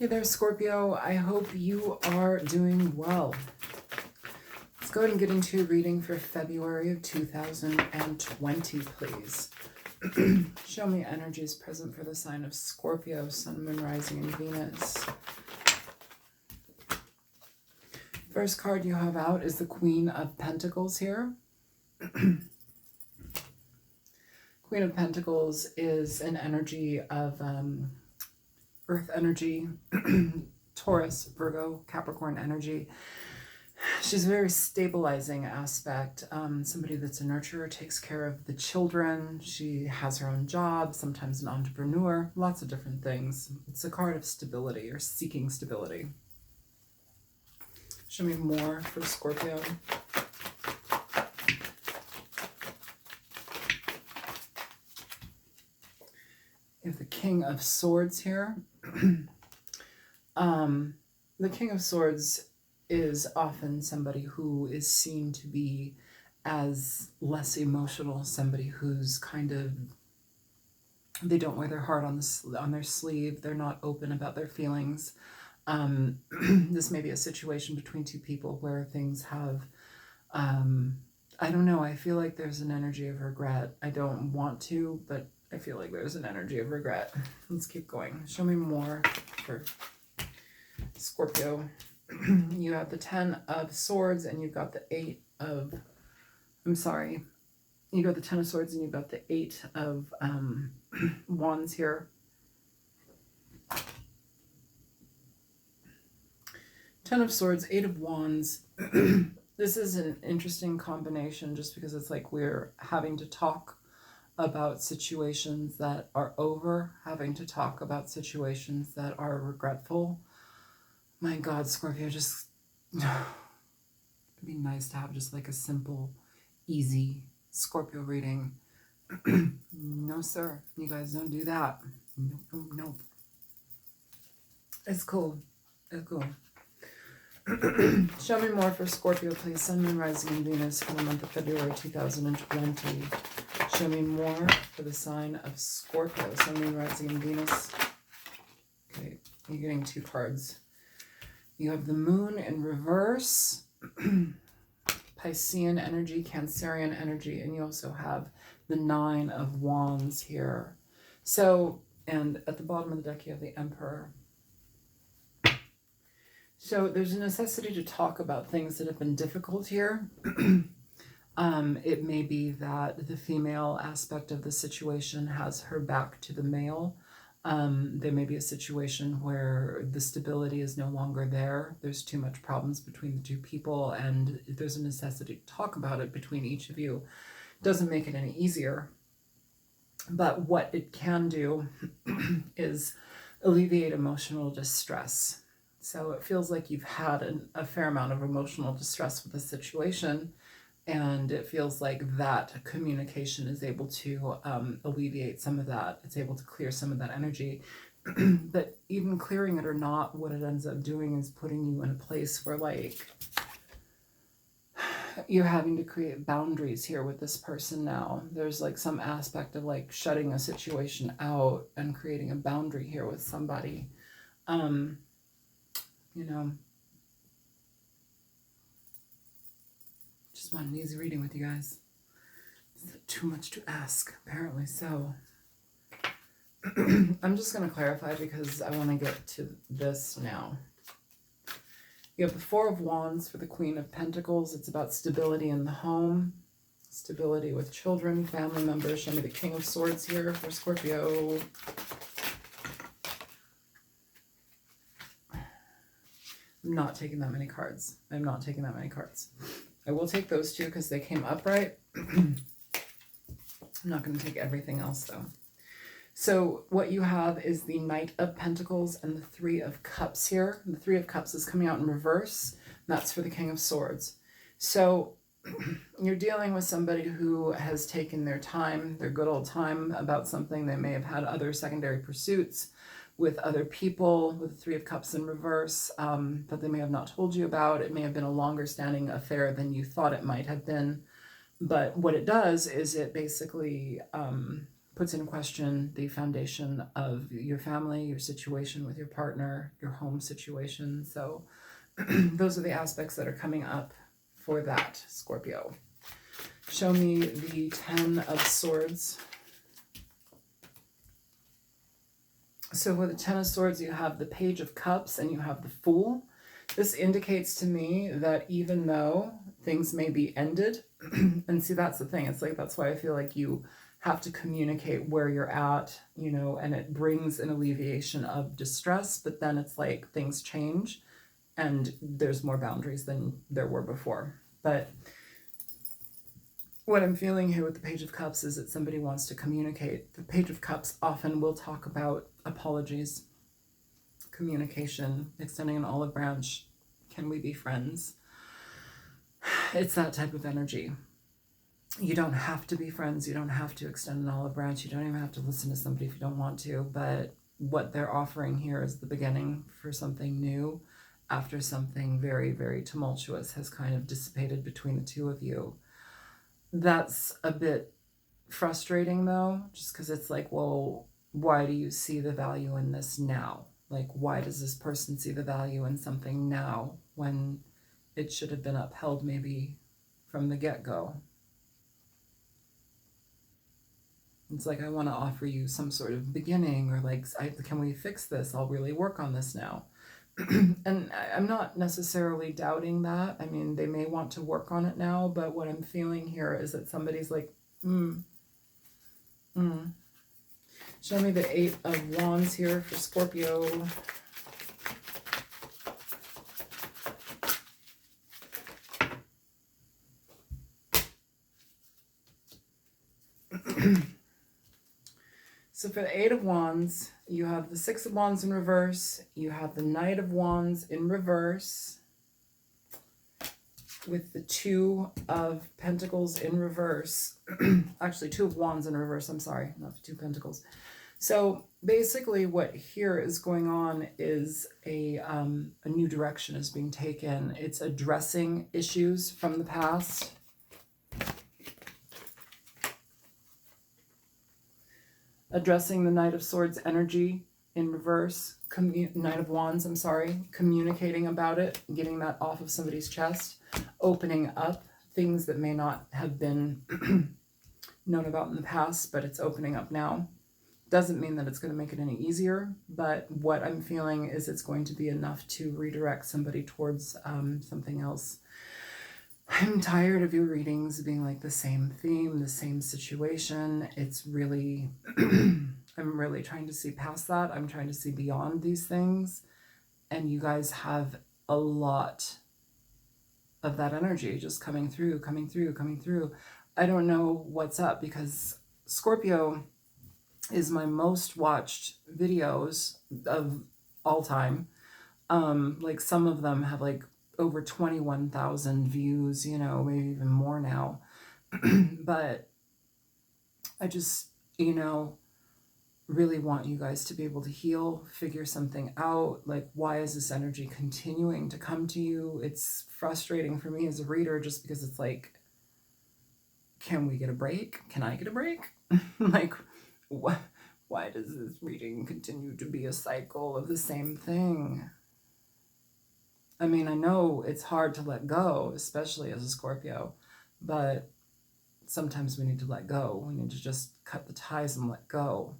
Hey there, Scorpio. I hope you are doing well. Let's go ahead and get into your reading for February of 2020, please. Show me energies present for the sign of Scorpio, Sun, Moon, Rising, and Venus. First card you have out is the Queen of Pentacles here. Queen of Pentacles is an energy of Earth energy, Taurus, Virgo, Capricorn energy. She's a very stabilizing aspect. Somebody that's a nurturer, takes care of the children. She has her own job, sometimes an entrepreneur, lots of different things. It's a card of stability or seeking stability. Show me more for Scorpio. You have the King of Swords here. The King of Swords is often somebody who is seen to be as less emotional, somebody who's kind of, they don't wear their heart on their sleeve, they're not open about their feelings. This may be a situation between two people where things have, I don't know, I feel like there's an energy of regret. I don't want to, but I feel like there's an energy of regret. Let's keep going. Show me more for Scorpio. You have the 10 of Swords and you've got the 8 of, you got the 10 of Swords and you've got the 8 of Wands here. 10 of Swords, 8 of Wands. This is an interesting combination just because it's like we're having to talk about situations that are over, having to talk about situations that are regretful. My God, Scorpio, just, it'd be nice to have just like a simple, easy Scorpio reading. No, sir, you guys don't do that. Nope. It's cool. It's cool. Show me more for Scorpio, please. Sun, Moon, Rising, and Venus for the month of February 2020. Show me more for the sign of Scorpio, Sun, Moon, Rising, and Venus. Okay, you're getting 2 cards. You have the Moon in reverse, Piscean energy, Cancerian energy, and you also have the 9 of Wands here. So, and at the bottom of the deck you have the Emperor. So there's a necessity to talk about things that have been difficult here. It may be that the female aspect of the situation has her back to the male. There may be a situation where the stability is no longer there. There's too much problems between the two people, and there's a necessity to talk about it between each of you. Doesn't make it any easier. But what it can do is alleviate emotional distress. So it feels like you've had a fair amount of emotional distress with the situation, and it feels like that communication is able to alleviate some of that. It's able to clear some of that energy. But even clearing it or not, what it ends up doing is putting you in a place where like you're having to create boundaries here with this person now. There's like some aspect of like shutting a situation out and creating a boundary here with somebody. You know, just want an easy reading with you guys. Is it too much to ask? Apparently so. I'm just going to clarify because I want to get to this now. You have the 4 of Wands for the Queen of Pentacles. It's about stability in the home, stability with children, family members. Show me the King of Swords here for Scorpio. I'm not taking that many cards. I'm not taking that many cards. I will take those 2 because they came upright. I'm not going to take everything else though. So what you have is the Knight of Pentacles and the 3 of Cups here. The 3 of Cups is coming out in reverse. That's for the King of Swords. So you're dealing with somebody who has taken their time, their good old time about something. They may have had other secondary pursuits with other people, with the 3 of Cups in reverse, that they may have not told you about. It may have been a longer standing affair than you thought it might have been. But what it does is it basically puts in question the foundation of your family, your situation with your partner, your home situation. So those are the aspects that are coming up for that, Scorpio. Show me the 10 of Swords. So for the 10 of Swords, you have the Page of Cups and you have the Fool. This indicates to me that even though things may be ended, and see, that's the thing. It's like, that's why I feel like you have to communicate where you're at, you know, and it brings an alleviation of distress, but then it's like things change and there's more boundaries than there were before. But what I'm feeling here with the Page of Cups is that somebody wants to communicate. The Page of Cups often will talk about apologies, communication, extending an olive branch. Can we be friends? It's that type of energy. You don't have to be friends. You don't have to extend an olive branch. You don't even have to listen to somebody if you don't want to. But what they're offering here is the beginning for something new after something very, very tumultuous has kind of dissipated between the two of you. That's a bit frustrating though, just because it's like, well, why do you see the value in this now? Like, why does this person see the value in something now when it should have been upheld maybe from the get-go? It's like, I want to offer you some sort of beginning, or like, can we fix this? I'll really work on this now. And I'm not necessarily doubting that. I mean, they may want to work on it now, but what I'm feeling here is that somebody's like, Show me the 8 of Wands here for Scorpio. So for the 8 of Wands, you have the 6 of Wands in reverse. You have the Knight of Wands in reverse. With the 2 of Pentacles in reverse. Actually, 2 of Wands in reverse. I'm sorry, not the 2 Pentacles. So basically what here is going on is a new direction is being taken. It's addressing issues from the past. Addressing the Knight of Swords energy in reverse, Knight of Wands, I'm sorry, communicating about it, getting that off of somebody's chest, opening up things that may not have been known about in the past, but it's opening up now. Doesn't mean that it's going to make it any easier, but what I'm feeling is it's going to be enough to redirect somebody towards something else. I'm tired of your readings being like the same theme, the same situation. It's really, I'm really trying to see past that. I'm trying to see beyond these things. And you guys have a lot of that energy just coming through, coming through, coming through. I don't know what's up because Scorpio is my most watched videos of all time. Like some of them have like over 21,000 views, you know, maybe even more now. But I just, you know, really want you guys to be able to heal, figure something out. Like, why is this energy continuing to come to you? It's frustrating for me as a reader just because it's like, can we get a break? Can I get a break? Like, why does this reading continue to be a cycle of the same thing? I mean, I know it's hard to let go, especially as a Scorpio, but sometimes we need to let go. We need to just cut the ties and let go.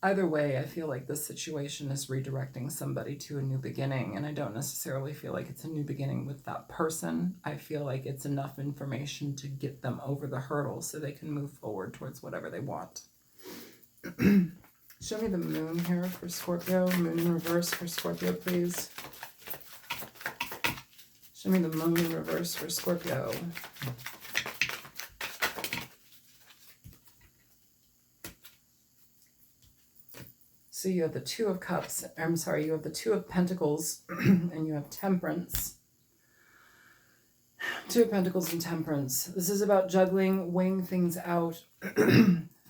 Either way, I feel like this situation is redirecting somebody to a new beginning, and I don't necessarily feel like it's a new beginning with that person. I feel like it's enough information to get them over the hurdle so they can move forward towards whatever they want. Show me the moon here for Scorpio. Moon in reverse for Scorpio, please. Show me the moon in reverse for Scorpio. So you have the 2 of Cups, I'm sorry, you have the 2 of Pentacles, and you have Temperance. 2 of Pentacles and Temperance. This is about juggling, weighing things out,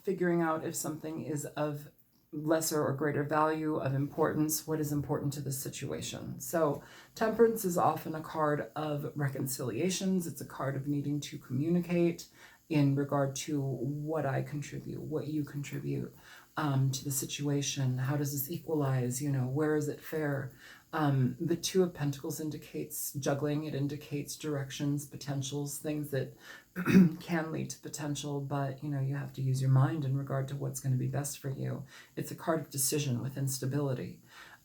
figuring out if something is of lesser or greater value, of importance, what is important to the situation. So Temperance is often a card of reconciliations. It's a card of needing to communicate in regard to what I contribute, what you contribute to the situation. How does this equalize? Where is it fair? The Two of Pentacles indicates juggling. It indicates directions, potentials, things that can lead to potential, but you have to use your mind in regard to what's going to be best for you. It's a card of decision with instability.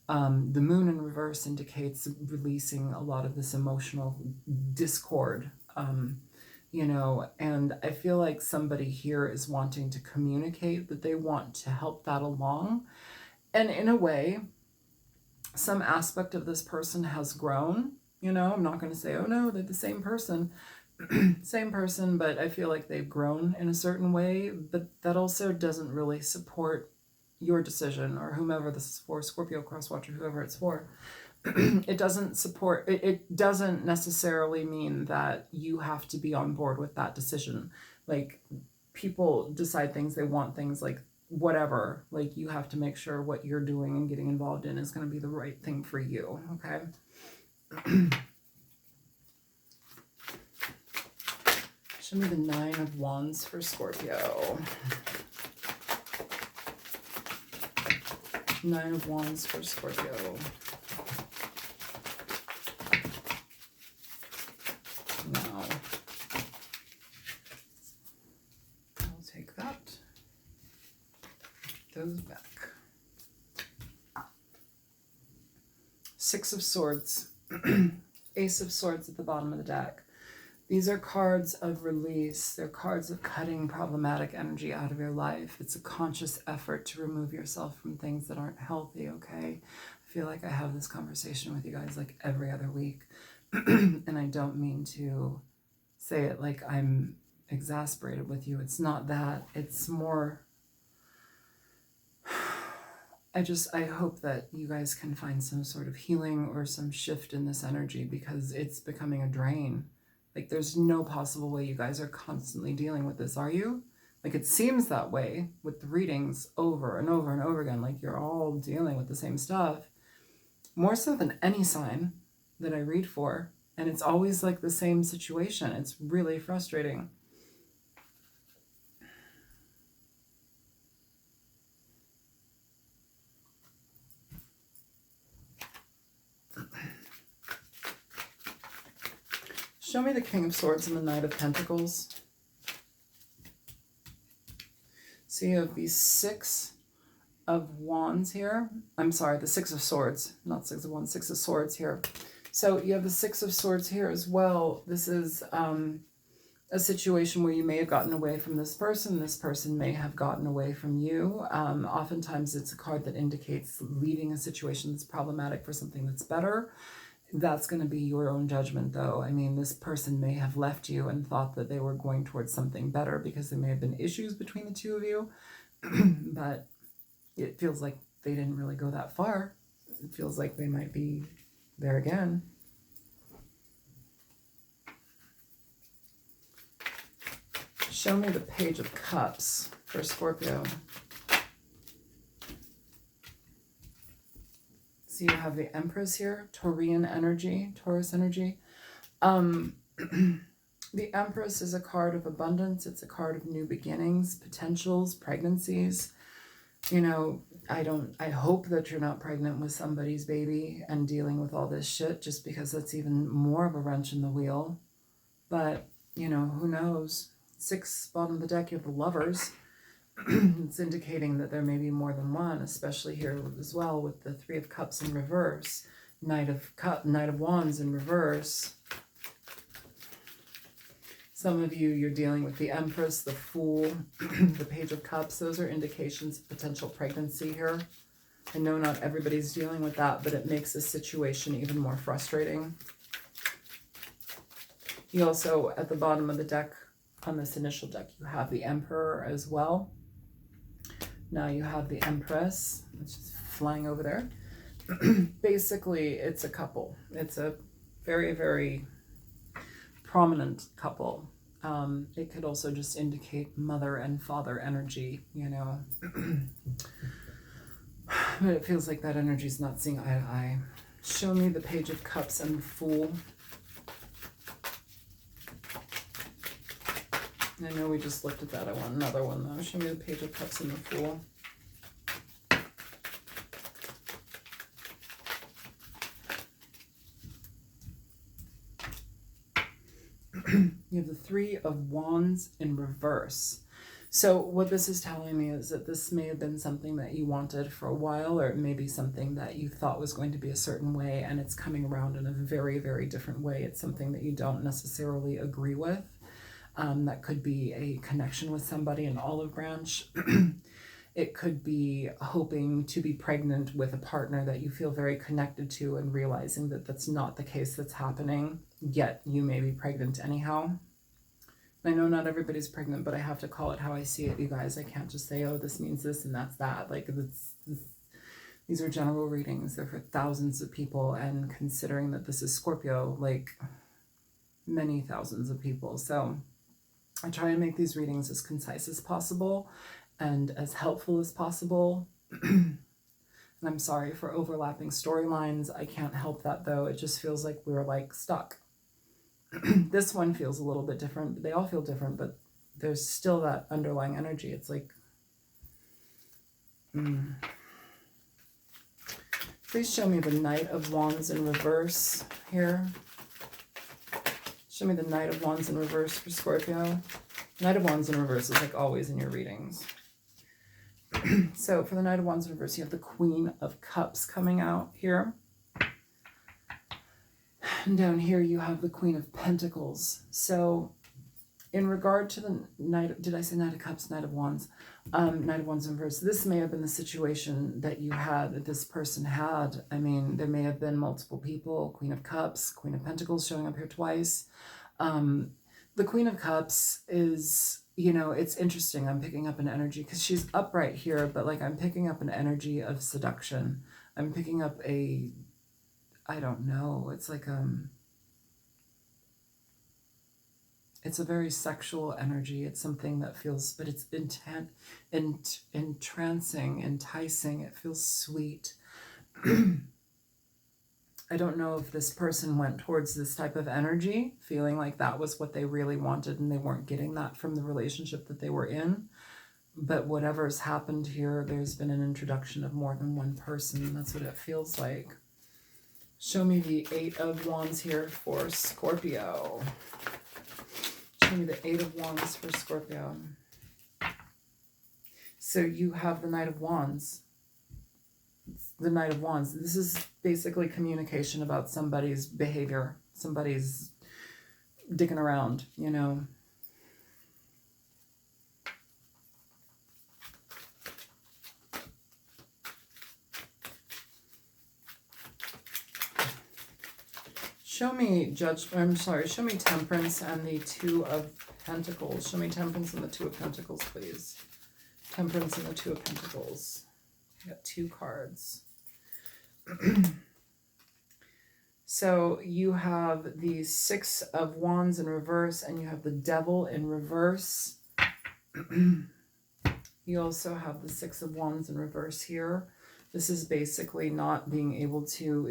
The Moon in reverse indicates releasing a lot of this emotional discord, and I feel like somebody here is wanting to communicate that they want to help that along. And in a way, some aspect of this person has grown. I'm not going to say, oh no, they're the same person. Same person, but I feel like they've grown in a certain way, but that also doesn't really support your decision, or whomever this is for, Scorpio, Crosswatcher, whoever it's for. It doesn't support, it doesn't necessarily mean that you have to be on board with that decision. Like, people decide things, they want things, like whatever, like you have to make sure what you're doing and getting involved in is going to be the right thing for you, okay? Show me the Nine of Wands for Scorpio. Nine of Wands for Scorpio. Now, I'll take that. Those back. Six of Swords. Ace of Swords at the bottom of the deck. These are cards of release. They're cards of cutting problematic energy out of your life. It's a conscious effort to remove yourself from things that aren't healthy, okay? I feel like I have this conversation with you guys like every other week. And I don't mean to say it like I'm exasperated with you. It's not that. It's more... I hope that you guys can find some sort of healing or some shift in this energy, because it's becoming a drain. Like, there's no possible way you guys are constantly dealing with this, are you? Like, it seems that way with the readings over and over and over again. Like, you're all dealing with the same stuff. More so than any sign that I read for. And it's always like the same situation. It's really frustrating. Show me the King of Swords and the Knight of Pentacles. So you have these Six of Wands here. I'm sorry, the Six of Swords, not Six of Wands, Six of Swords here. So you have the Six of Swords here as well. This is a situation where you may have gotten away from this person. This person may have gotten away from you. Oftentimes it's a card that indicates leaving a situation that's problematic for something that's better. That's going to be your own judgment, though. I mean, this person may have left you and thought that they were going towards something better because there may have been issues between the two of you. But it feels like they didn't really go that far. It feels like they might be there again. Show me the Page of Cups for Scorpio. So you have the Empress here, Taurian energy, Taurus energy. The Empress is a card of abundance. It's a card of new beginnings, potentials, pregnancies. I hope that you're not pregnant with somebody's baby and dealing with all this shit, just because that's even more of a wrench in the wheel. But, who knows? Six, bottom of the deck, you have the Lovers. It's indicating that there may be more than one, especially here as well with the Three of Cups in reverse, Knight of Wands in reverse. Some of you, you're dealing with the Empress, the Fool, the Page of Cups. Those are indications of potential pregnancy here. I know not everybody's dealing with that, but it makes the situation even more frustrating. You also, at the bottom of the deck, on this initial deck, you have the Emperor as well. Now you have the Empress, which is flying over there. Basically, it's a couple. It's a very, very prominent couple. It could also just indicate mother and father energy, But it feels like that energy is not seeing eye to eye. Show me the Page of Cups and the Fool. I know we just looked at that. I want another one though. Show me the Page of Cups and the Fool. You have the Three of Wands in reverse. So what this is telling me is that this may have been something that you wanted for a while, or it may be something that you thought was going to be a certain way, and it's coming around in a very, very different way. It's something that you don't necessarily agree with. That could be a connection with somebody, an olive branch. It could be hoping to be pregnant with a partner that you feel very connected to and realizing that that's not the case that's happening, yet you may be pregnant anyhow. I know not everybody's pregnant, but I have to call it how I see it, you guys. I can't just say, oh, this means this and that's that. Like, these are general readings. They're for thousands of people, and considering that this is Scorpio, like, many thousands of people. So I try and make these readings as concise as possible and as helpful as possible. And I'm sorry for overlapping storylines. I can't help that, though. It just feels like we're like stuck. This one feels a little bit different. They all feel different, but there's still that underlying energy. It's like, please show me the Knight of Wands in reverse here. Show me the Knight of Wands in reverse for Scorpio. Knight of Wands in reverse is like always in your readings. So for the Knight of Wands in reverse, you have the Queen of Cups coming out here. And down here you have the Queen of Pentacles. So in regard to the Knight, did I say Knight of Cups, Knight of Wands? Knight of Wands in reverse. This may have been the situation that you had, that this person had. I mean, there may have been multiple people. Queen of Cups, Queen of Pentacles showing up here twice. The Queen of Cups is, you know, it's interesting. I'm picking up an energy because she's upright here, but like I'm picking up an energy of seduction. I'm picking up a, I don't know, it's like it's a very sexual energy. It's something that feels, but it's entrancing, enticing. It feels sweet. I don't know if this person went towards this type of energy, feeling like that was what they really wanted and they weren't getting that from the relationship that they were in. But whatever's happened here, there's been an introduction of more than one person. That's what it feels like. Show me the Eight of Wands here for Scorpio. Show me the Eight of Wands for Scorpio. So you have the Knight of Wands. The Knight of Wands. This is basically communication about somebody's behavior. Somebody's dicking around, you know. Show me show me Temperance and the Two of Pentacles. Show me Temperance and the Two of Pentacles, please. Temperance and the Two of Pentacles. I got two cards. So you have the Six of Wands in reverse and you have the Devil in reverse. You also have the Six of Wands in reverse here. This is basically not being able to,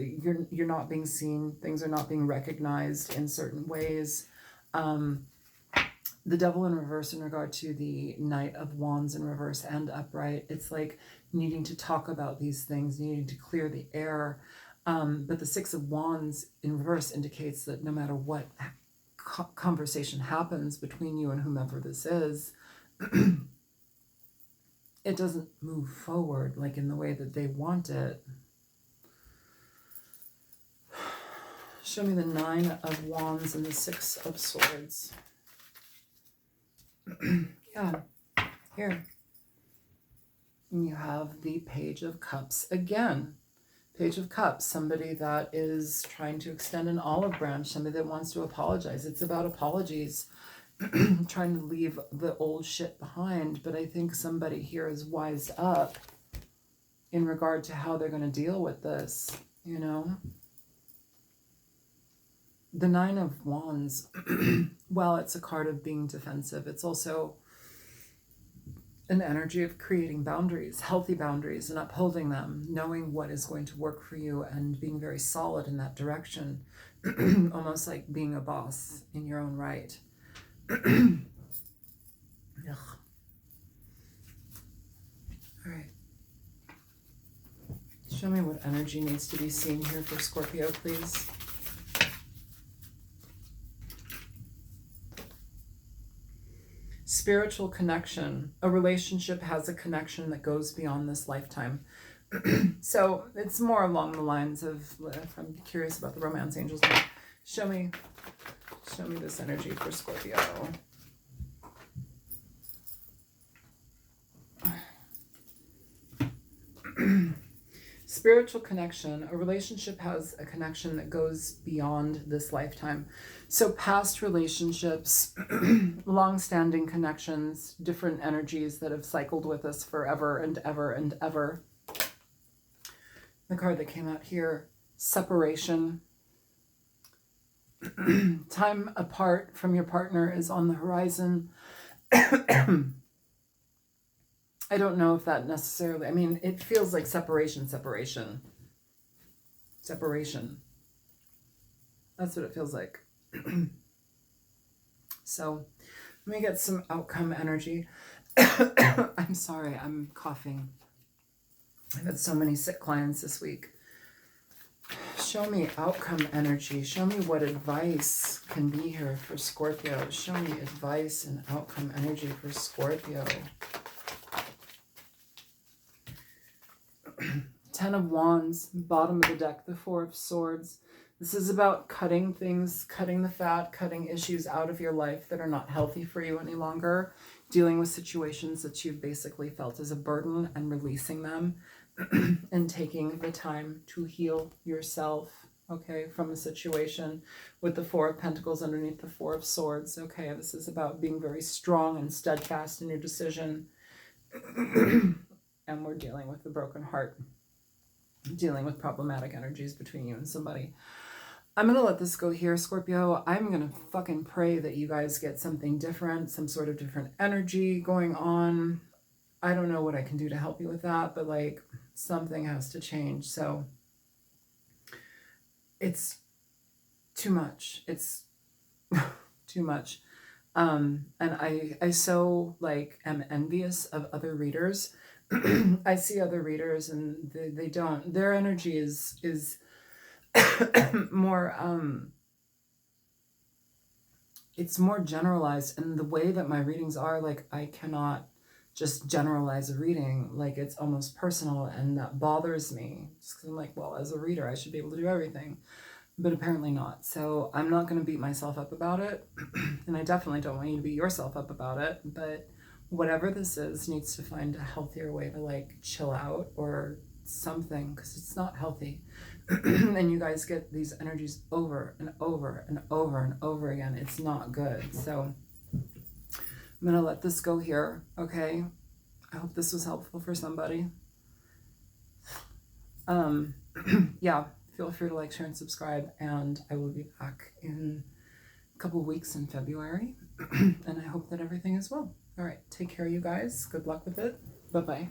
you're not being seen. Things are not being recognized in certain ways. The Devil in reverse in regard to the Knight of Wands in reverse and upright. It's like needing to talk about these things, needing to clear the air. But the Six of Wands in reverse indicates that no matter what conversation happens between you and whomever this is, it doesn't move forward like in the way that they want it. Show me the Nine of Wands and the Six of Swords. Yeah, here. And you have the Page of Cups again. Page of Cups, somebody that is trying to extend an olive branch, somebody that wants to apologize. It's about apologies. Trying to leave the old shit behind, but I think somebody here is wised up in regard to how they're going to deal with this, you know. The Nine of Wands, while it's a card of being defensive, it's also an energy of creating boundaries, healthy boundaries, and upholding them, knowing what is going to work for you and being very solid in that direction, almost like being a boss in your own right. Ugh. All right. Show me what energy needs to be seen here for Scorpio, please. Spiritual connection. A relationship has a connection that goes beyond this lifetime. So it's more along the lines of, if I'm curious about the romance angels, show me this energy for Scorpio. Spiritual connection. A relationship has a connection that goes beyond this lifetime. So past relationships, long-standing connections, different energies that have cycled with us forever and ever and ever. The card that came out here, separation. Time apart from your partner is on the horizon. I don't know if that necessarily, I mean, it feels like separation. That's what it feels like. So let me get some outcome energy. I'm sorry, I'm coughing. I've had so many sick clients this week. Show me outcome energy. Show me what advice can be here for Scorpio. Show me advice and outcome energy for Scorpio. 10 of Wands, bottom of the deck, the 4 of Swords. This is about cutting things, cutting the fat, cutting issues out of your life that are not healthy for you any longer, dealing with situations that you've basically felt as a burden and releasing them and taking the time to heal yourself, okay, from a situation with the 4 of Pentacles underneath the 4 of Swords. Okay, this is about being very strong and steadfast in your decision. And we're dealing with the broken heart, dealing with problematic energies between you and somebody. I'm going to let this go here, Scorpio. I'm going to fucking pray that you guys get something different, some sort of different energy going on. I don't know what I can do to help you with that, but like something has to change. So it's too much. It's too much. And I so like am envious of other readers. I see other readers and they don't, their energy is more, it's more generalized, and the way that my readings are, like, I cannot just generalize a reading, like it's almost personal, and that bothers me, just 'cause I'm like, well, as a reader I should be able to do everything, but apparently not. So I'm not going to beat myself up about it, and I definitely don't want you to beat yourself up about it, but whatever this is needs to find a healthier way to like chill out or something, because it's not healthy. And you guys get these energies over and over and over and over again. It's not good. So I'm gonna let this go here. Okay, I hope this was helpful for somebody. Yeah, feel free to like, share, and subscribe, and I will be back in a couple of weeks in February. And I hope that everything is well. All right, take care, you guys. Good luck with it. Bye-bye.